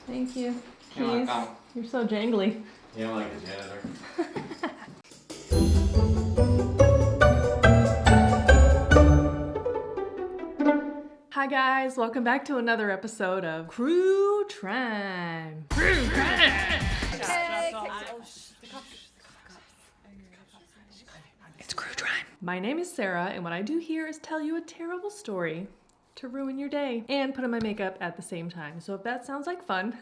Thank you. You're welcome. You're so jangly. You're like a janitor. Hi guys, welcome back to another episode of Crue Trime. Crue Trime! It's Crue Trime. My name is Sarah, and what I do here is tell you a terrible story to ruin your day and put on my makeup at the same time. So if that sounds like fun,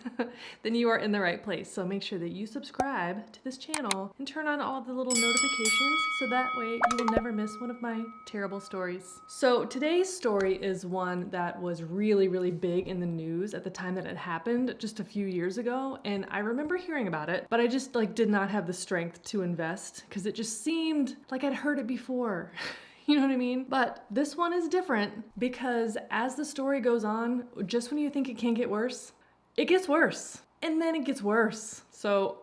then you are in the right place. So make sure that you subscribe to this channel and turn on all the little notifications so that way you will never miss one of my terrible stories. So today's story is one that was really big in the news at the time that it happened just a few years ago, and I remember hearing about it, but I just did not have the strength to invest because it just seemed like I'd heard it before. You know what I mean? But this one is different because as the story goes on, just when you think it can't get worse, it gets worse. And then it gets worse. So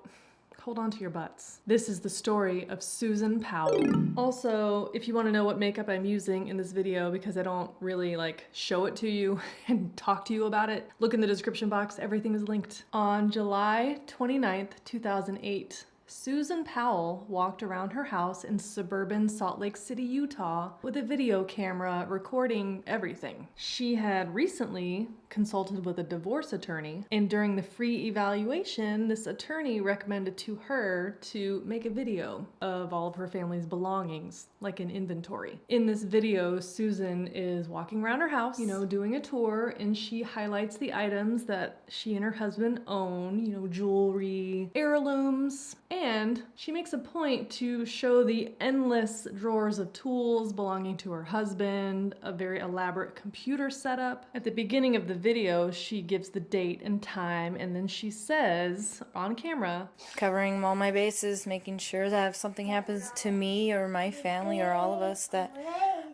hold on to your butts. This is the story of Susan Powell. Also, if you want to know what makeup I'm using in this video, because I don't really show it to you and talk to you about it, look in the description box. Everything is linked. On July 29th, 2008, Susan Powell walked around her house in suburban Salt Lake City, Utah, with a video camera recording everything. She had recently consulted with a divorce attorney, and during the free evaluation, this attorney recommended to her to make a video of all of her family's belongings, like an inventory. In this video, Susan is walking around her house, doing a tour, and she highlights the items that she and her husband own, jewelry, heirlooms, and she makes a point to show the endless drawers of tools belonging to her husband, a very elaborate computer setup. At the beginning of the video, she gives the date and time, and then she says on camera, covering all my bases, making sure that if something happens to me or my family or all of us, that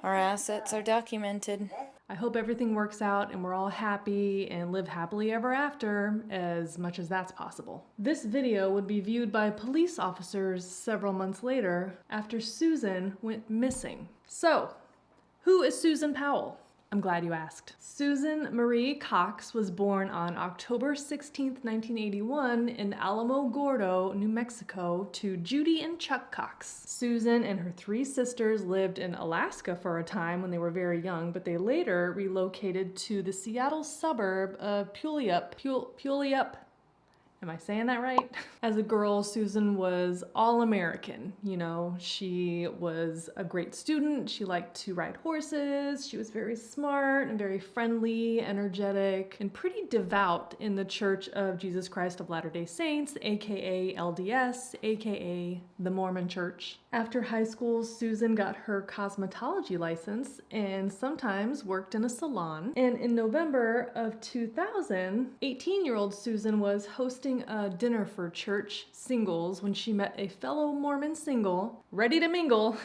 our assets are documented. I hope everything works out and we're all happy and live happily ever after, as much as that's possible. This video would be viewed by police officers several months later after Susan went missing. So, who is Susan Powell? I'm glad you asked. Susan Marie Cox was born on October 16th, 1981 in Alamogordo, New Mexico, to Judy and Chuck Cox. Susan and her three sisters lived in Alaska for a time when they were very young, but they later relocated to the Seattle suburb of Puyallup. Am I saying that right? As a girl, Susan was all-American. She was a great student. She liked to ride horses. She was very smart and very friendly, energetic, and pretty devout in the Church of Jesus Christ of Latter-day Saints, aka LDS, aka the Mormon Church. After high school, Susan got her cosmetology license and sometimes worked in a salon. And in November of 2000, 18-year-old Susan was hosting a dinner for church singles when she met a fellow Mormon single, ready to mingle,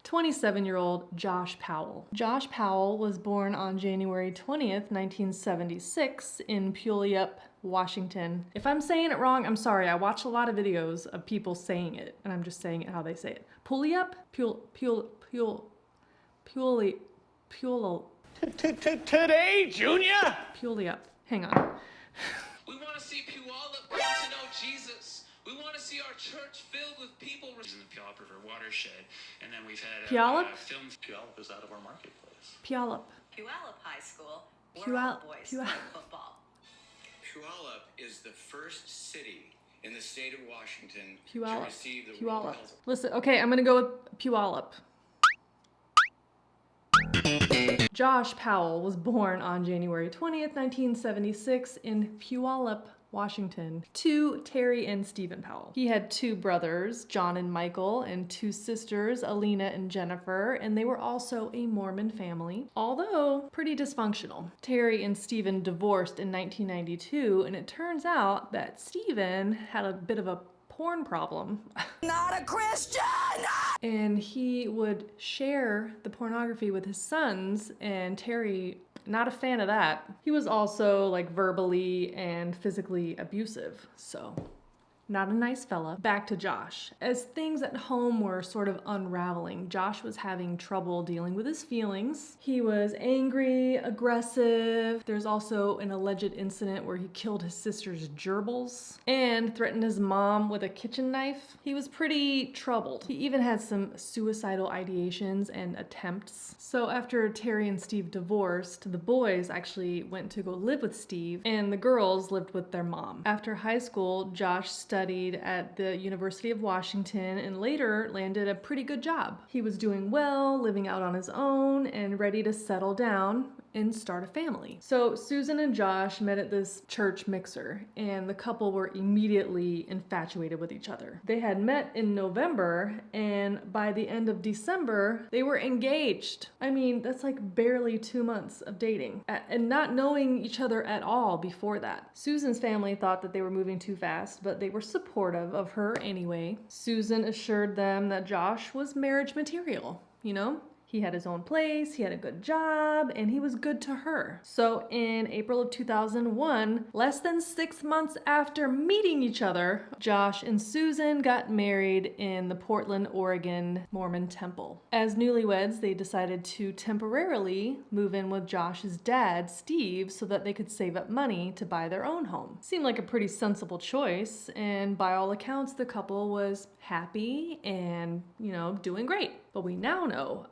27-year-old Josh Powell. Josh Powell was born on January 20th, 1976 in Puyallup, Washington. If I'm saying it wrong, I'm sorry. I watch a lot of videos of people saying it, and I'm just saying it how they say it. Puyallup? Today, Junior? Puyallup. Hang on. We want to see Puyallup come to know Jesus. We want to see our church filled with people in the Puyallup River watershed. And then we've had Puyallup? films. Puyallup is out of our marketplace. Puyallup. Puyallup High School, where all boys play football. Puyallup is the first city in the state of Washington Puyallup. to receive the Puyallup. World Health. Listen, okay, I'm gonna go with Puyallup. Josh Powell was born on January 20th, 1976 in Puyallup, Washington, to Terry and Stephen Powell. He had two brothers, John and Michael, and two sisters, Alina and Jennifer, and they were also a Mormon family, although pretty dysfunctional. Terry and Stephen divorced in 1992, and it turns out that Stephen had a bit of a porn problem. Not a Christian! And he would share the pornography with his sons, and Terry, not a fan of that. He was also verbally and physically abusive. So Not a nice fella. Back to Josh. As things at home were sort of unraveling, Josh was having trouble dealing with his feelings. He was angry, aggressive. There's also an alleged incident where he killed his sister's gerbils and threatened his mom with a kitchen knife. He was pretty troubled. He even had some suicidal ideations and attempts. So after Terry and Steve divorced, the boys actually went to go live with Steve, and the girls lived with their mom. After high school, Josh studied at the University of Washington and later landed a pretty good job. He was doing well, living out on his own, and ready to settle down and start a family. So Susan and Josh met at this church mixer, and the couple were immediately infatuated with each other. They had met in November, and by the end of December, they were engaged. I mean, that's like barely 2 months of dating, and not knowing each other at all before that. Susan's family thought that they were moving too fast, but they were supportive of her anyway. Susan assured them that Josh was marriage material, you know? He had his own place, he had a good job, and he was good to her. So in April of 2001, less than 6 months after meeting each other, Josh and Susan got married in the Portland, Oregon Mormon temple. As newlyweds, they decided to temporarily move in with Josh's dad, Steve, so that they could save up money to buy their own home. Seemed like a pretty sensible choice, and by all accounts, the couple was happy and, doing great. But we now know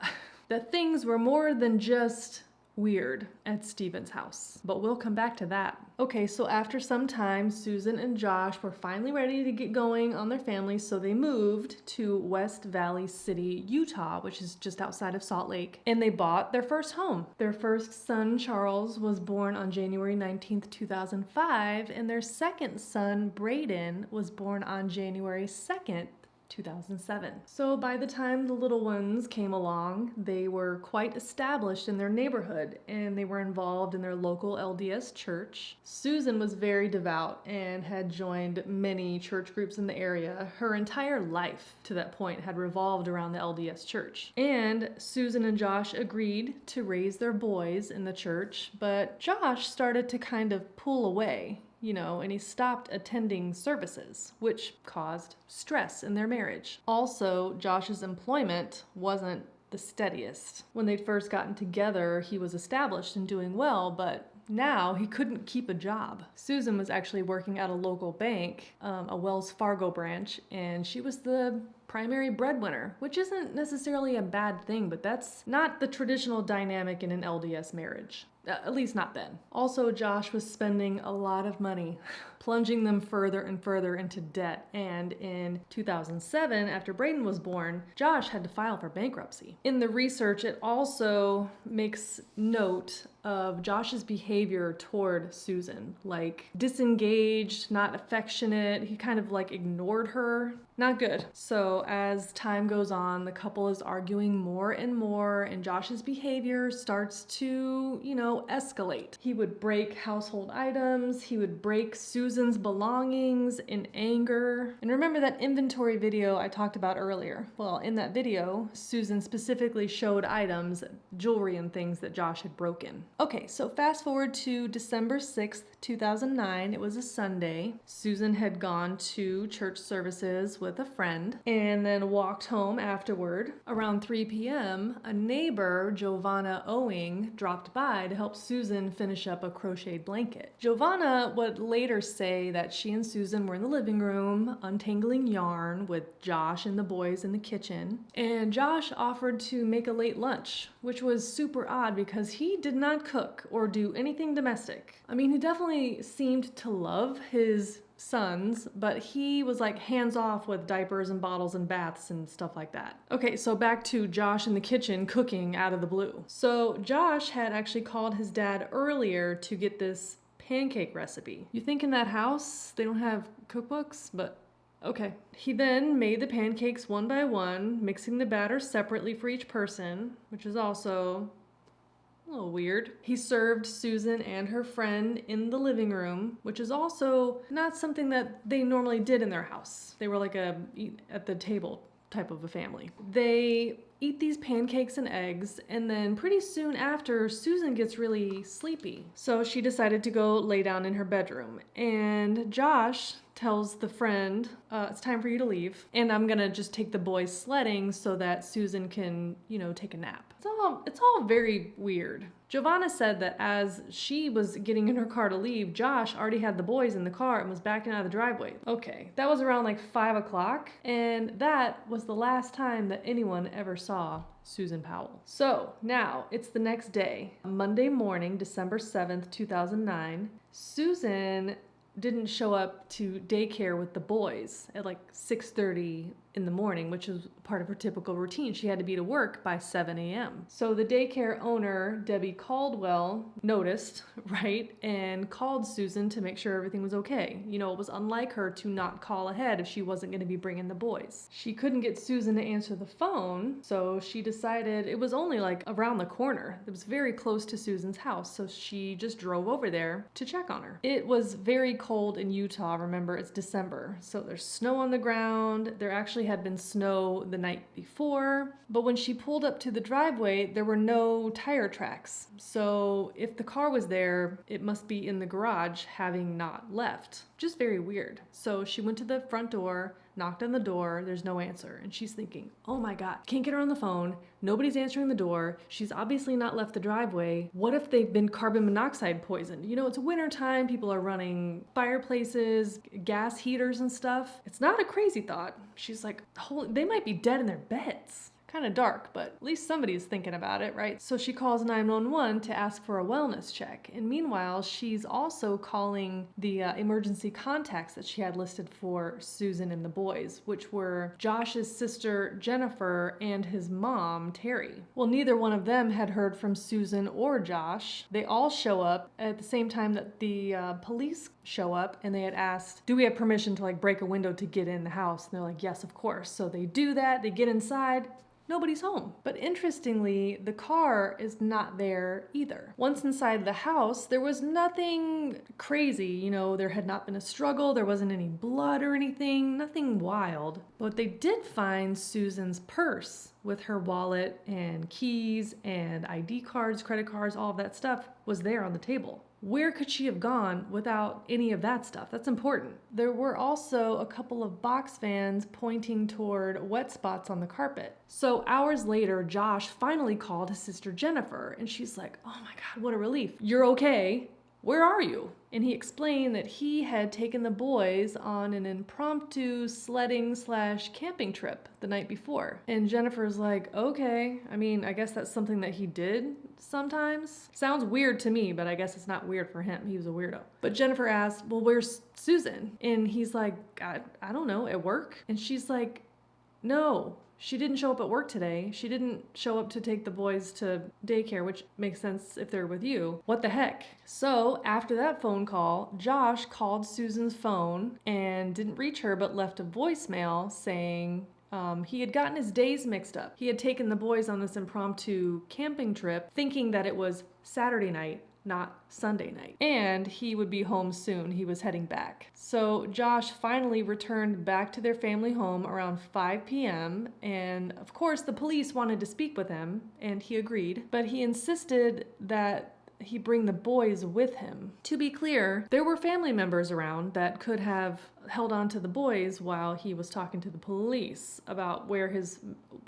that things were more than just weird at Stephen's house. But we'll come back to that. Okay, so after some time, Susan and Josh were finally ready to get going on their family, so they moved to West Valley City, Utah, which is just outside of Salt Lake, and they bought their first home. Their first son, Charles, was born on January 19th, 2005, and their second son, Braden, was born on January 2nd, 2007. So by the time the little ones came along, they were quite established in their neighborhood and they were involved in their local LDS church. Susan was very devout and had joined many church groups in the area. Her entire life to that point had revolved around the LDS church. And Susan and Josh agreed to raise their boys in the church, but Josh started to kind of pull away. And he stopped attending services, which caused stress in their marriage. Also, Josh's employment wasn't the steadiest. When they'd first gotten together, he was established and doing well, but now he couldn't keep a job. Susan was actually working at a local bank, a Wells Fargo branch, and she was the primary breadwinner, which isn't necessarily a bad thing, but that's not the traditional dynamic in an LDS marriage. At least not then. Also, Josh was spending a lot of money, plunging them further and further into debt. And in 2007, after Braden was born, Josh had to file for bankruptcy. In the research, it also makes note of Josh's behavior toward Susan, like disengaged, not affectionate. He kind of like ignored her. Not good. So as time goes on, the couple is arguing more and more, and Josh's behavior starts to, escalate. He would break household items. He would break Susan's belongings in anger. And remember that inventory video I talked about earlier? Well, in that video, Susan specifically showed items, jewelry and things that Josh had broken. Okay, so fast forward to December 6th, 2009. It was a Sunday. Susan had gone to church services with a friend and then walked home afterward. Around 3 p.m., a neighbor, Giovanna Owing, dropped by to help Susan finish up a crocheted blanket. Giovanna would later say that she and Susan were in the living room untangling yarn with Josh and the boys in the kitchen, and Josh offered to make a late lunch, which was super odd because he did not cook or do anything domestic. I mean, he definitely seemed to love his sons, but he was like hands off with diapers and bottles and baths and stuff like that. Okay, so back to Josh in the kitchen cooking out of the blue. So Josh had actually called his dad earlier to get this pancake recipe. You think in that house they don't have cookbooks, but okay. He then made the pancakes one by one, mixing the batter separately for each person, which is also a little weird. He served Susan and her friend in the living room, which is also not something that they normally did in their house. They were like a eat at the table type of a family. They eat these pancakes and eggs, and then pretty soon after, Susan gets really sleepy. So she decided to go lay down in her bedroom, and Josh tells the friend, it's time for you to leave, and I'm gonna just take the boys sledding so that Susan can, take a nap. It's all very weird. Giovanna said that as she was getting in her car to leave, Josh already had the boys in the car and was backing out of the driveway. Okay, that was around like 5 o'clock, and that was the last time that anyone ever saw Susan Powell. So now it's the next day, Monday morning, December 7th, 2009. Susan didn't show up to daycare with the boys at like 6:30 in the morning, which was part of her typical routine. She had to be to work by 7 a.m. So the daycare owner, Debbie Caldwell, noticed, right, and called Susan to make sure everything was okay. It was unlike her to not call ahead if she wasn't going to be bringing the boys. She couldn't get Susan to answer the phone, so she decided it was only like around the corner. It was very close to Susan's house, so she just drove over there to check on her. It was very cold in Utah. Remember, it's December, so there's snow on the ground. There actually had been snow the night before, but when she pulled up to the driveway, there were no tire tracks. So if the car was there, it must be in the garage, having not left. Just very weird. So she went to the front door, knocked on the door, there's no answer, and she's thinking, oh my god, can't get her on the phone, nobody's answering the door, she's obviously not left the driveway. What if they've been carbon monoxide poisoned? It's winter time, people are running fireplaces, gas heaters and stuff. It's not a crazy thought. She's like, they might be dead in their beds. Kind of dark, but at least somebody's thinking about it, right? So she calls 911 to ask for a wellness check. And meanwhile, she's also calling the emergency contacts that she had listed for Susan and the boys, which were Josh's sister, Jennifer, and his mom, Terry. Well, neither one of them had heard from Susan or Josh. They all show up at the same time that the police show up, and they had asked, do we have permission to break a window to get in the house? And they're like, yes, of course. So they do that, they get inside. Nobody's home. But interestingly, the car is not there either. Once inside the house, there was nothing crazy. There had not been a struggle. There wasn't any blood or anything, nothing wild. But they did find Susan's purse with her wallet and keys and ID cards, credit cards, all of that stuff was there on the table. Where could she have gone without any of that stuff? That's important. There were also a couple of box fans pointing toward wet spots on the carpet. So hours later, Josh finally called his sister Jennifer, and she's like, oh my god, what a relief. You're okay. Where are you? And he explained that he had taken the boys on an impromptu sledding/camping trip the night before. And Jennifer's like, okay, I guess that's something that he did sometimes. Sounds weird to me, but I guess it's not weird for him. He was a weirdo. But Jennifer asked, well, where's Susan? And he's like, I don't know, at work? And she's like, no. She didn't show up at work today. She didn't show up to take the boys to daycare, which makes sense if they're with you. What the heck? So after that phone call, Josh called Susan's phone and didn't reach her, but left a voicemail saying he had gotten his days mixed up. He had taken the boys on this impromptu camping trip thinking that it was Saturday night, not Sunday night. And he would be home soon. He was heading back. So Josh finally returned back to their family home around 5 p.m. And of course the police wanted to speak with him, and he agreed, but he insisted that he bring the boys with him. To be clear, there were family members around that could have held on to the boys while he was talking to the police about where his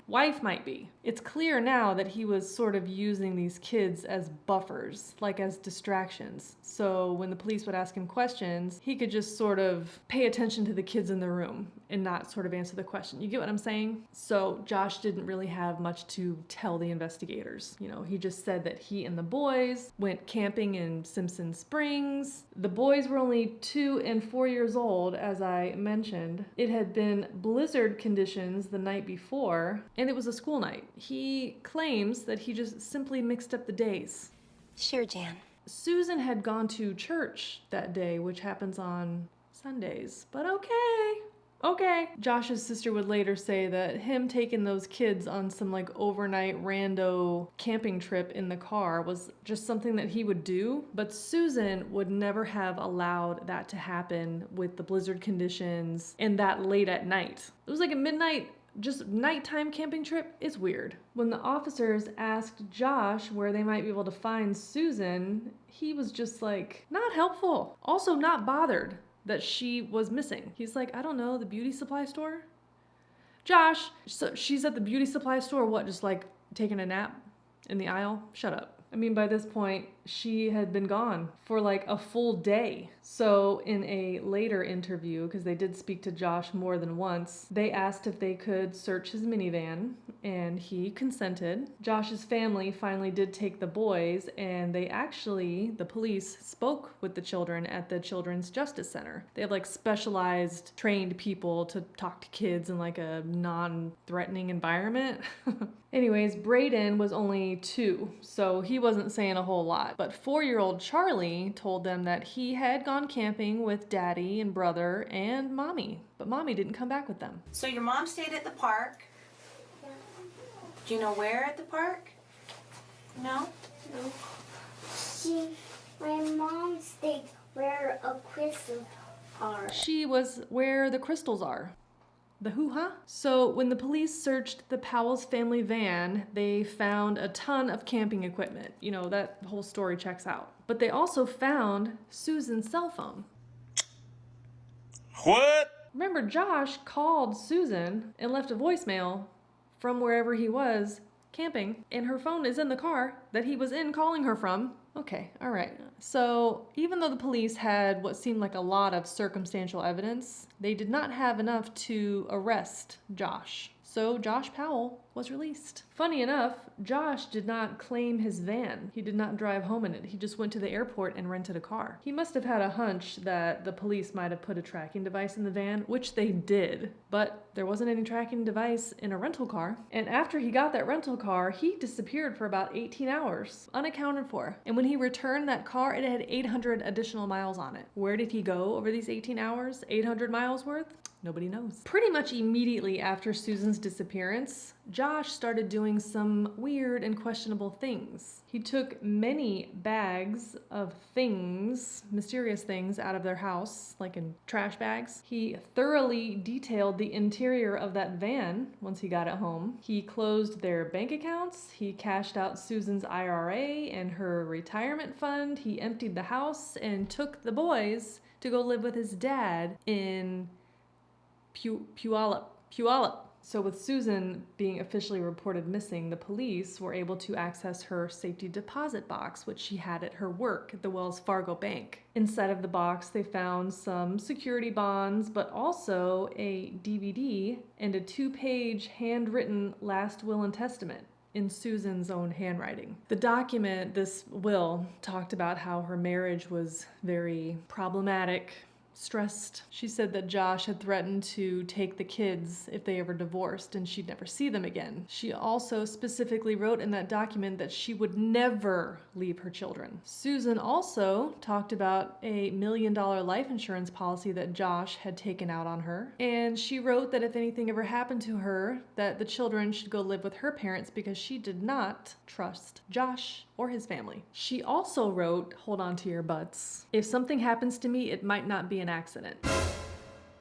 wife might be. It's clear now that he was sort of using these kids as buffers, like as distractions. So when the police would ask him questions, he could just sort of pay attention to the kids in the room and not sort of answer the question. You get what I'm saying? So Josh didn't really have much to tell the investigators. He just said that he and the boys went camping in Simpson Springs. The boys were only 2 and 4 years old, as I mentioned. It had been blizzard conditions the night before, and it was a school night. He claims that he just simply mixed up the days. Sure, Jan. Susan had gone to church that day, which happens on Sundays, but okay. Josh's sister would later say that him taking those kids on some overnight rando camping trip in the car was just something that he would do, but Susan would never have allowed that to happen with the blizzard conditions and that late at night. It was like a midnight, just nighttime camping trip. It's weird. When the officers asked Josh where they might be able to find Susan, he was just not helpful. Also not bothered. that she was missing. He's like, I don't know, the beauty supply store? Josh, so she's at the beauty supply store, what, just like taking a nap in the aisle? Shut up. I mean, by this point, she had been gone for like a full day. So in a later interview, because they did speak to Josh more than once, they asked if they could search his minivan, and he consented. Josh's family finally did take the boys, and the police spoke with the children at the Children's Justice Center. They have like specialized trained people to talk to kids in like a non-threatening environment. Anyways, Braden was only 2, so he wasn't saying a whole lot. But 4-year-old Charlie told them that he had gone camping with Daddy and brother and Mommy, but Mommy didn't come back with them. So your mom stayed at the park? Do you know where at the park? No? My mom stayed where a crystal are. She was where the crystals are. The hoo-ha? So when the police searched the Powell's family van, they found a ton of camping equipment. You know, that whole story checks out. But they also found Susan's cell phone. What? Remember, Josh called Susan and left a voicemail from wherever he was camping, and her phone is in the car that he was in calling her from. Okay, all right. So even though the police had what seemed like a lot of circumstantial evidence, they did not have enough to arrest Josh. So Josh Powell was released. Funny enough, Josh did not claim his van. He did not drive home in it. He just went to the airport and rented a car. He must have had a hunch that the police might have put a tracking device in the van, which they did, but there wasn't any tracking device in a rental car. And after he got that rental car, he disappeared for about 18 hours, unaccounted for. And when he returned that car, it had 800 additional miles on it. Where did he go over these 18 hours? 800 miles worth? Nobody knows. Pretty much immediately after Susan's disappearance, Josh started doing some weird and questionable things. He took many bags of things, mysterious things, out of their house, like in trash bags. He thoroughly detailed the interior of that van once he got it home. He closed their bank accounts. He cashed out Susan's IRA and her retirement fund. He emptied the house and took the boys to go live with his dad in Puyallup. So with Susan being officially reported missing, the police were able to access her safety deposit box, which she had at her work at the Wells Fargo Bank. Inside of the box, they found some security bonds, but also a DVD and a 2-page handwritten last will and testament in Susan's own handwriting. The document, this will, talked about how her marriage was very problematic, stressed. She said that Josh had threatened to take the kids if they ever divorced and she'd never see them again. She also specifically wrote in that document that she would never leave her children. Susan also talked about a $1 million life insurance policy that Josh had taken out on her, and she wrote that if anything ever happened to her, that the children should go live with her parents because she did not trust Josh or his family. She also wrote, hold on to your butts, if something happens to me, it might not be an accident.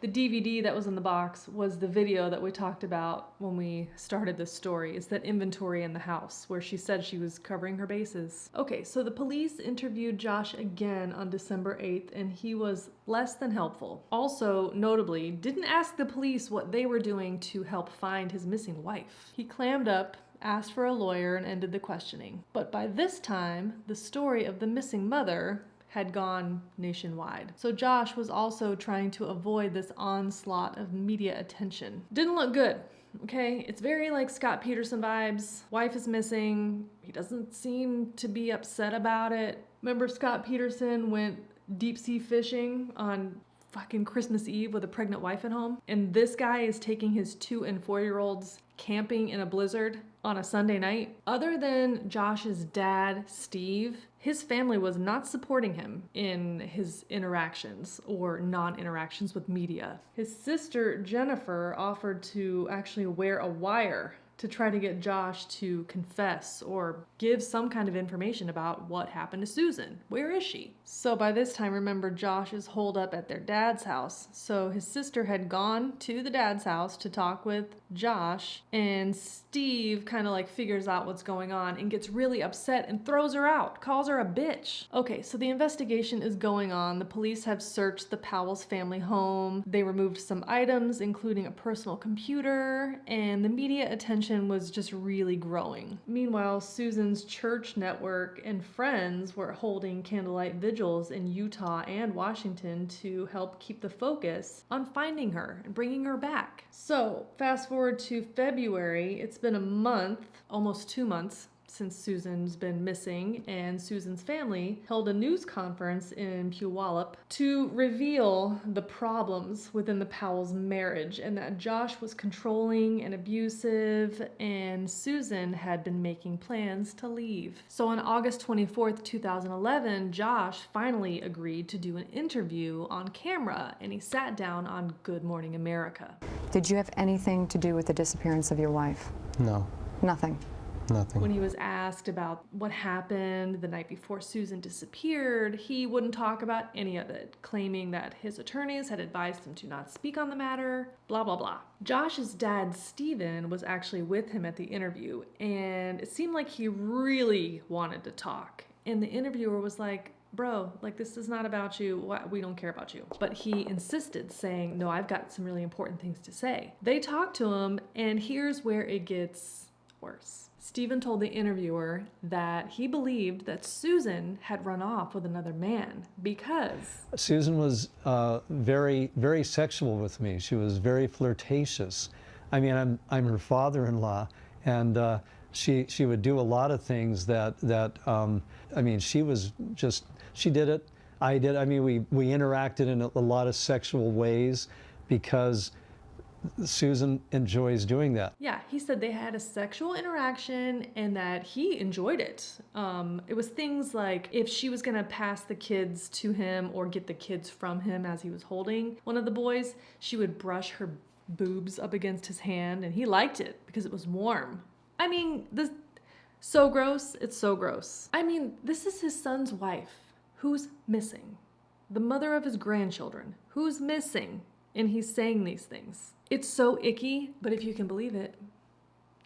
The DVD that was in the box was the video that we talked about when we started this story. It's that inventory in the house where she said she was covering her bases. Okay, so the police interviewed Josh again on December 8th, and he was less than helpful. Also, notably, didn't ask the police what they were doing to help find his missing wife. He clammed up, asked for a lawyer, and ended the questioning. But by this time, the story of the missing mother had gone nationwide. So Josh was also trying to avoid this onslaught of media attention. Didn't look good, okay? It's very like Scott Peterson vibes. Wife is missing. He doesn't seem to be upset about it. Remember Scott Peterson went deep sea fishing on fucking Christmas Eve with a pregnant wife at home? And this guy is taking his 2- and 4-year-olds camping in a blizzard on a Sunday night. Other than Josh's dad, Steve, his family was not supporting him in his interactions or non-interactions with media. His sister, Jennifer, offered to actually wear a wire to try to get Josh to confess or give some kind of information about what happened to Susan. Where is she? So by this time, remember, Josh is holed up at their dad's house. So his sister had gone to the dad's house to talk with Josh, and Steve kind of like figures out what's going on and gets really upset and throws her out, calls her a bitch. Okay, so the investigation is going on. The police have searched the Powell's family home. They removed some items, including a personal computer, and the media attention was just really growing. Meanwhile, Susan's church network and friends were holding candlelight vigils in Utah and Washington to help keep the focus on finding her and bringing her back. So, fast forward to February, it's been a month, almost 2 months, since Susan's been missing, and Susan's family held a news conference in Puyallup to reveal the problems within the Powell's marriage, and that Josh was controlling and abusive, and Susan had been making plans to leave. So on August 24th, 2011, Josh finally agreed to do an interview on camera, and he sat down on Good Morning America. Did you have anything to do with the disappearance of your wife? No. Nothing? Nothing. When he was asked about what happened the night before Susan disappeared, he wouldn't talk about any of it, claiming that his attorneys had advised him to not speak on the matter, blah, blah, blah. Josh's dad, Steven, was actually with him at the interview, and it seemed like he really wanted to talk. And the interviewer was like, bro, like, this is not about you. We don't care about you. But he insisted, saying, no, I've got some really important things to say. They talked to him, and here's where it gets worse. Steven told the interviewer that he believed that Susan had run off with another man because Susan was very, very sexual with me. She was very flirtatious. I mean, I'm her father-in-law, and she would do a lot of things that I mean, she was just, she did it, I did. I mean, we interacted in a lot of sexual ways because Susan enjoys doing that. Yeah, he said they had a sexual interaction and that he enjoyed it. It was things like if she was gonna pass the kids to him or get the kids from him as he was holding one of the boys, she would brush her boobs up against his hand, and he liked it because it was warm. I mean, this so gross, it's so gross. I mean, this is his son's wife who's missing. The mother of his grandchildren who's missing, and he's saying these things. It's so icky, but if you can believe it,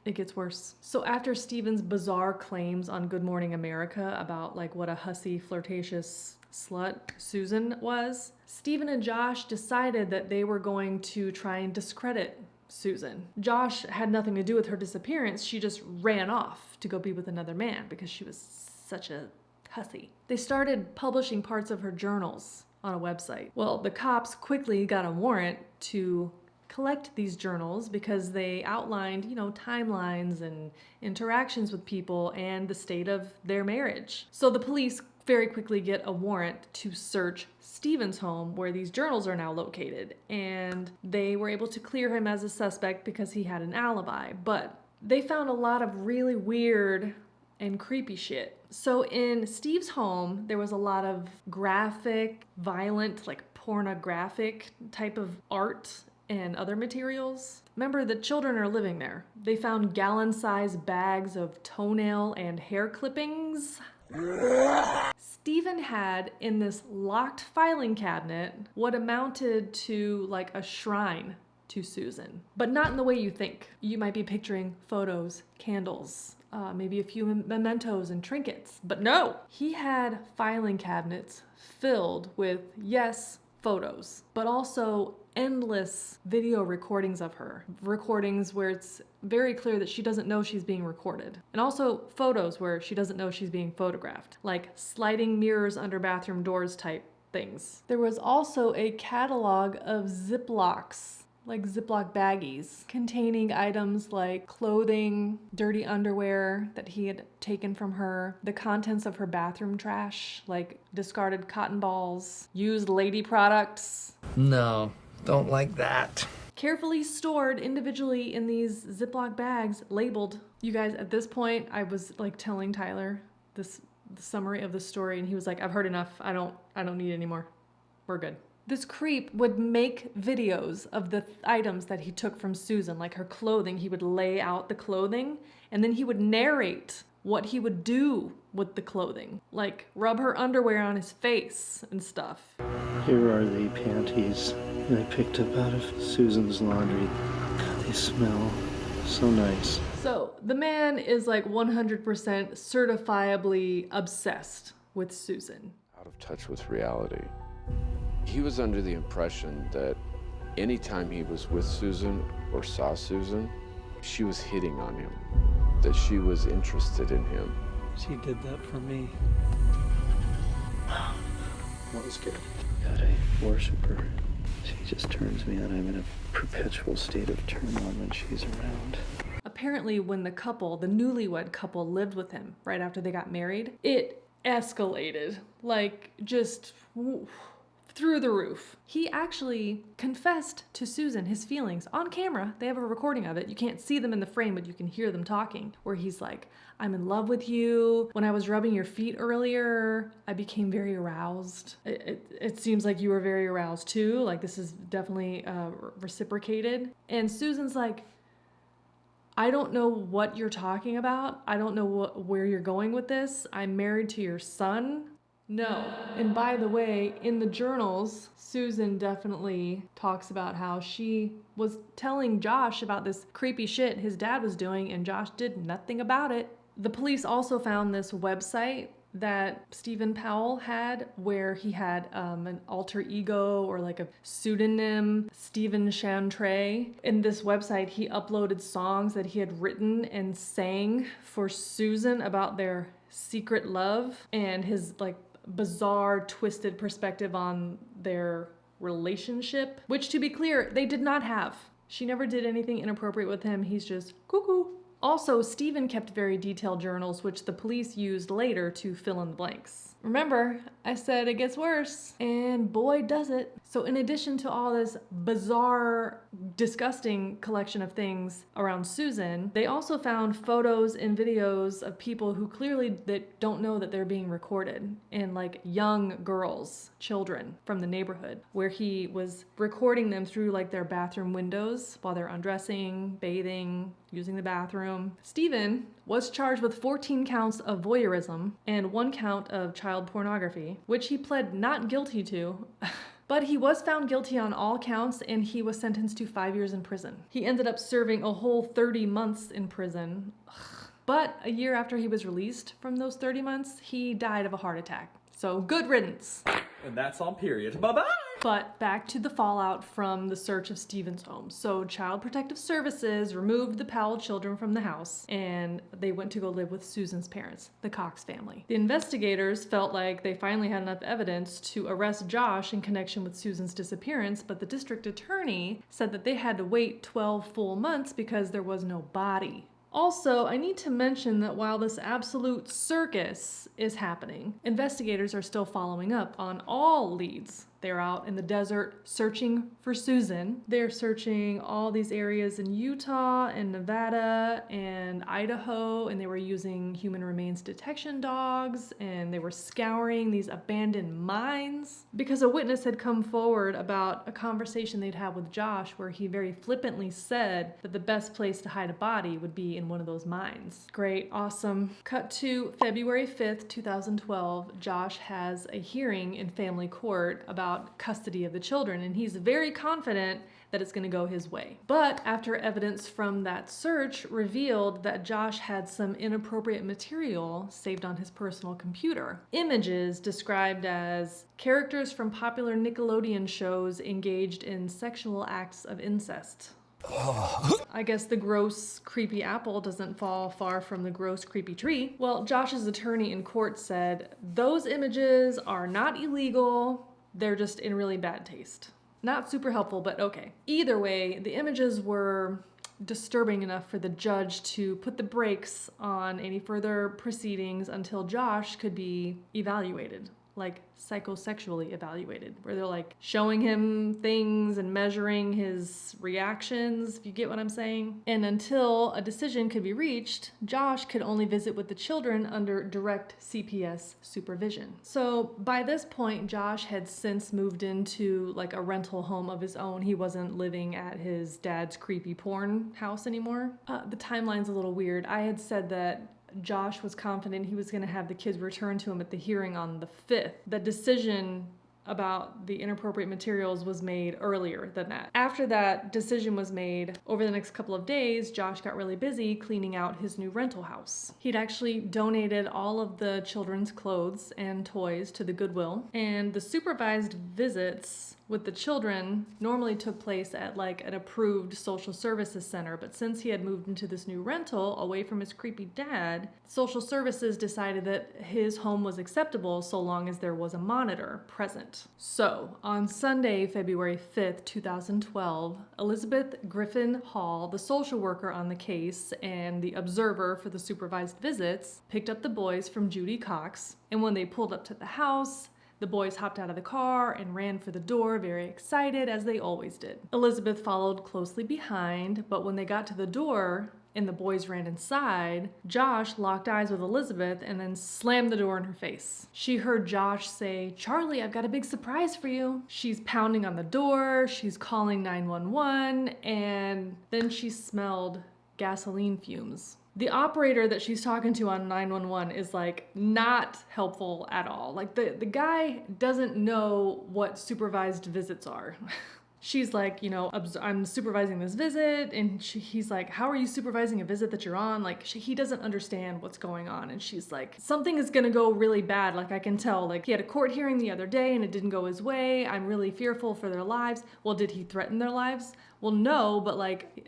it gets worse. So after Steven's bizarre claims on Good Morning America about like what a hussy, flirtatious slut Susan was, Steven and Josh decided that they were going to try and discredit Susan. Josh had nothing to do with her disappearance. She just ran off to go be with another man because she was such a hussy. They started publishing parts of her journals on a website. Well, the cops quickly got a warrant to collect these journals because they outlined, you know, timelines and interactions with people and the state of their marriage. So the police very quickly get a warrant to search Steven's home where these journals are now located, and they were able to clear him as a suspect because he had an alibi. But they found a lot of really weird and creepy shit. So in Steve's home, there was a lot of graphic, violent, like pornographic type of art and other materials. Remember, the children are living there. They found gallon-sized bags of toenail and hair clippings. Steven had in this locked filing cabinet what amounted to like a shrine to Susan, but not in the way you think. You might be picturing photos, candles, maybe a few mementos and trinkets, but no, he had filing cabinets filled with, yes, photos, but also endless video recordings of her. Recordings where it's very clear that she doesn't know she's being recorded. And also photos where she doesn't know she's being photographed, like sliding mirrors under bathroom doors type things. There was also a catalog of Ziplocs, like Ziploc baggies, containing items like clothing, dirty underwear that he had taken from her, the contents of her bathroom trash, like discarded cotton balls, used lady products. No, don't like that. Carefully stored individually in these Ziploc bags, labeled. You guys, at this point, I was like telling Tyler the summary of the story, and he was like, I've heard enough. I don't need any more. We're good. This creep would make videos of the items that he took from Susan, like her clothing. He would lay out the clothing, and then he would narrate what he would do with the clothing, like rub her underwear on his face and stuff. Here are the panties I picked up out of Susan's laundry. God, They smell so nice. So the man is like 100% certifiably obsessed with Susan. Out of touch with reality. He was under the impression that anytime he was with Susan or saw Susan, she was hitting on him, that she was interested in him. She did that for me. That was good. God, I worship her. She just turns me on. I'm in a perpetual state of turmoil when she's around. Apparently, when the newlywed couple lived with him right after they got married, it escalated, like just through the roof. He actually confessed to Susan his feelings on camera. They have a recording of it. You can't see them in the frame, but you can hear them talking, where he's like, I'm in love with you. When I was rubbing your feet earlier, I became very aroused. It seems like you were very aroused too. Like, this is definitely reciprocated. And Susan's like, I don't know what you're talking about. I don't know where you're going with this. I'm married to your son. No. And by the way, in the journals, Susan definitely talks about how she was telling Josh about this creepy shit his dad was doing, and Josh did nothing about it. The police also found this website that Susan Powell had, where he had an alter ego or like a pseudonym, Stephen Chantray. In this website, he uploaded songs that he had written and sang for Susan about their secret love and his like bizarre, twisted perspective on their relationship, which, to be clear, they did not have. She never did anything inappropriate with him. He's just cuckoo. Also, Stephen kept very detailed journals, which the police used later to fill in the blanks. Remember, I said it gets worse, and boy does it. So in addition to all this bizarre, disgusting collection of things around Susan, they also found photos and videos of people who clearly that don't know that they're being recorded, and like young girls, children from the neighborhood, where he was recording them through like their bathroom windows while they're undressing, bathing, using the bathroom. Stephen was charged with 14 counts of voyeurism and 1 count of child pornography, which he pled not guilty to. But he was found guilty on all counts, and he was sentenced to 5 years in prison. He ended up serving a whole 30 months in prison. But a year after he was released from those 30 months, he died of a heart attack. So good riddance. And that's on period. Bye-bye! But back to the fallout from the search of Stephen's home. So Child Protective Services removed the Powell children from the house, and they went to go live with Susan's parents, the Cox family. The investigators felt like they finally had enough evidence to arrest Josh in connection with Susan's disappearance, but the district attorney said that they had to wait 12 full months because there was no body. Also, I need to mention that while this absolute circus is happening, investigators are still following up on all leads. They're out in the desert searching for Susan. They're searching all these areas in Utah and Nevada and Idaho, and they were using human remains detection dogs, and they were scouring these abandoned mines because a witness had come forward about a conversation they'd had with Josh where he very flippantly said that the best place to hide a body would be in one of those mines. Great, awesome. Cut to February 5th, 2012. Josh has a hearing in family court about custody of the children, and he's very confident that it's going to go his way. But after evidence from that search revealed that Josh had some inappropriate material saved on his personal computer. Images described as characters from popular Nickelodeon shows engaged in sexual acts of incest. I guess the gross, creepy apple doesn't fall far from the gross, creepy tree. Well, Josh's attorney in court said, those images are not illegal. They're just in really bad taste. Not super helpful, but okay. Either way, the images were disturbing enough for the judge to put the brakes on any further proceedings until Josh could be evaluated, like psychosexually evaluated, where they're like showing him things and measuring his reactions, if you get what I'm saying. And until a decision could be reached, Josh could only visit with the children under direct CPS supervision. So by this point, Josh had since moved into like a rental home of his own. He wasn't living at his dad's creepy porn house anymore. The timeline's a little weird. I had said that Josh was confident he was going to have the kids returned to him at the hearing on the 5th. The decision about the inappropriate materials was made earlier than that. After that decision was made, over the next couple of days, Josh got really busy cleaning out his new rental house. He'd actually donated all of the children's clothes and toys to the Goodwill, and the supervised visits with the children normally took place at like an approved social services center, but since he had moved into this new rental away from his creepy dad, social services decided that his home was acceptable so long as there was a monitor present. So, on Sunday, February 5th, 2012, Elizabeth Griffin Hall, the social worker on the case and the observer for the supervised visits, picked up the boys from Judy Cox, and when they pulled up to the house, the boys hopped out of the car and ran for the door, very excited, as they always did. Elizabeth followed closely behind, but when they got to the door and the boys ran inside, Josh locked eyes with Elizabeth and then slammed the door in her face. She heard Josh say, "Charlie, I've got a big surprise for you." She's pounding on the door, she's calling 911, and then she smelled gasoline fumes. The operator that she's talking to on 911 is like not helpful at all. Like the guy doesn't know what supervised visits are. She's like, you know, I'm supervising this visit, and he's like, how are you supervising a visit that you're on? Like, he doesn't understand what's going on, and she's like, something is gonna go really bad, like I can tell. Like, he had a court hearing the other day and it didn't go his way. I'm really fearful for their lives. Well, did he threaten their lives? Well, no, but like,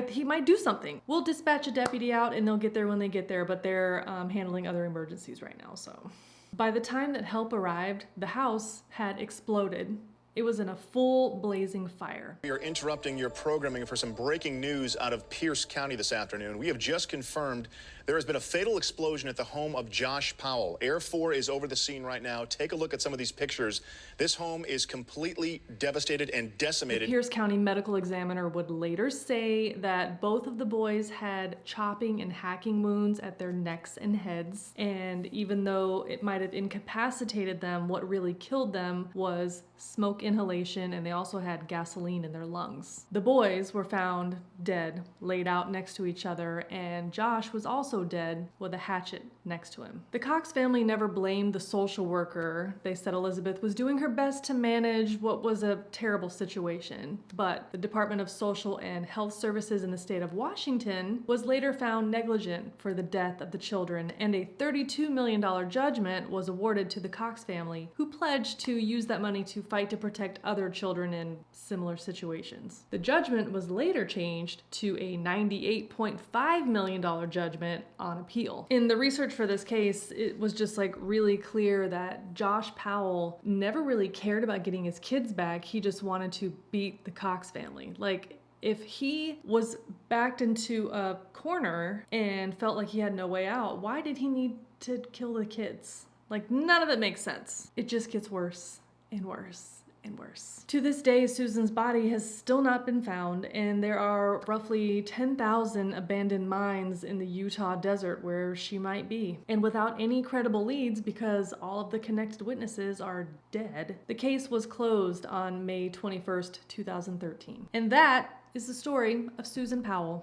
he might do something. We'll dispatch a deputy out and they'll get there when they get there, but they're handling other emergencies right now, so. By the time that help arrived, the house had exploded. It was in a full blazing fire. We are interrupting your programming for some breaking news out of Pierce County this afternoon. We have just confirmed there has been a fatal explosion at the home of Josh Powell. Air 4 is over the scene right now. Take a look at some of these pictures. This home is completely devastated and decimated. The Pierce County medical examiner would later say that both of the boys had chopping and hacking wounds at their necks and heads. And even though it might have incapacitated them, what really killed them was smoke inhalation, and they also had gasoline in their lungs. The boys were found dead, laid out next to each other, and Josh was also dead with a hatchet next to him. The Cox family never blamed the social worker. They said Elizabeth was doing her best to manage what was a terrible situation, but the Department of Social and Health Services in the state of Washington was later found negligent for the death of the children, and a $32 million judgment was awarded to the Cox family, who pledged to use that money to fight to protect other children in similar situations. The judgment was later changed to a $98.5 million judgment on appeal. In the research for this case, it was just like really clear that Josh Powell never really cared about getting his kids back. He just wanted to beat the Cox family. Like, if he was backed into a corner and felt like he had no way out, why did he need to kill the kids? Like, none of it makes sense. It just gets worse and worse and worse. To this day, Susan's body has still not been found, and there are roughly 10,000 abandoned mines in the Utah desert where she might be. And without any credible leads, because all of the connected witnesses are dead, the case was closed on May 21st, 2013. And that is the story of Susan Powell.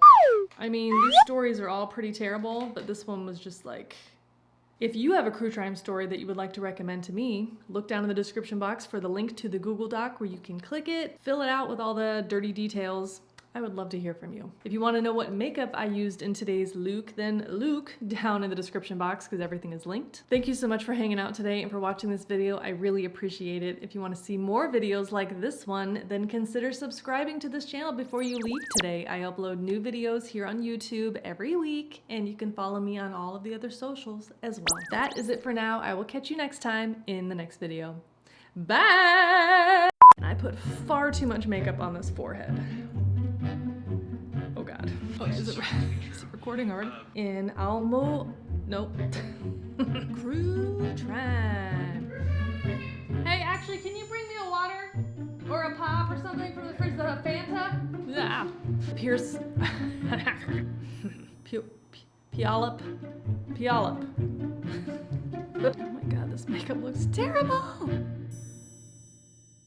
I mean, these stories are all pretty terrible, but this one was just like... If you have a Crue Trime story that you would like to recommend to me, look down in the description box for the link to the Google Doc where you can click it, fill it out with all the dirty details. I would love to hear from you. If you want to know what makeup I used in today's look, then look down in the description box because everything is linked. Thank you so much for hanging out today and for watching this video. I really appreciate it. If you want to see more videos like this one, then consider subscribing to this channel before you leave today. I upload new videos here on YouTube every week, and you can follow me on all of the other socials as well. That is it for now. I will catch you next time in the next video. Bye! And I put far too much makeup on this forehead. Oh God. Oh, is it recording already? In Almo... Nope. Crue Trime. Hey, actually, can you bring me a water? Or a pop or something from the fridge? A Fanta? Yeah. Pierce... Puyallup. Oh my God, this makeup looks terrible!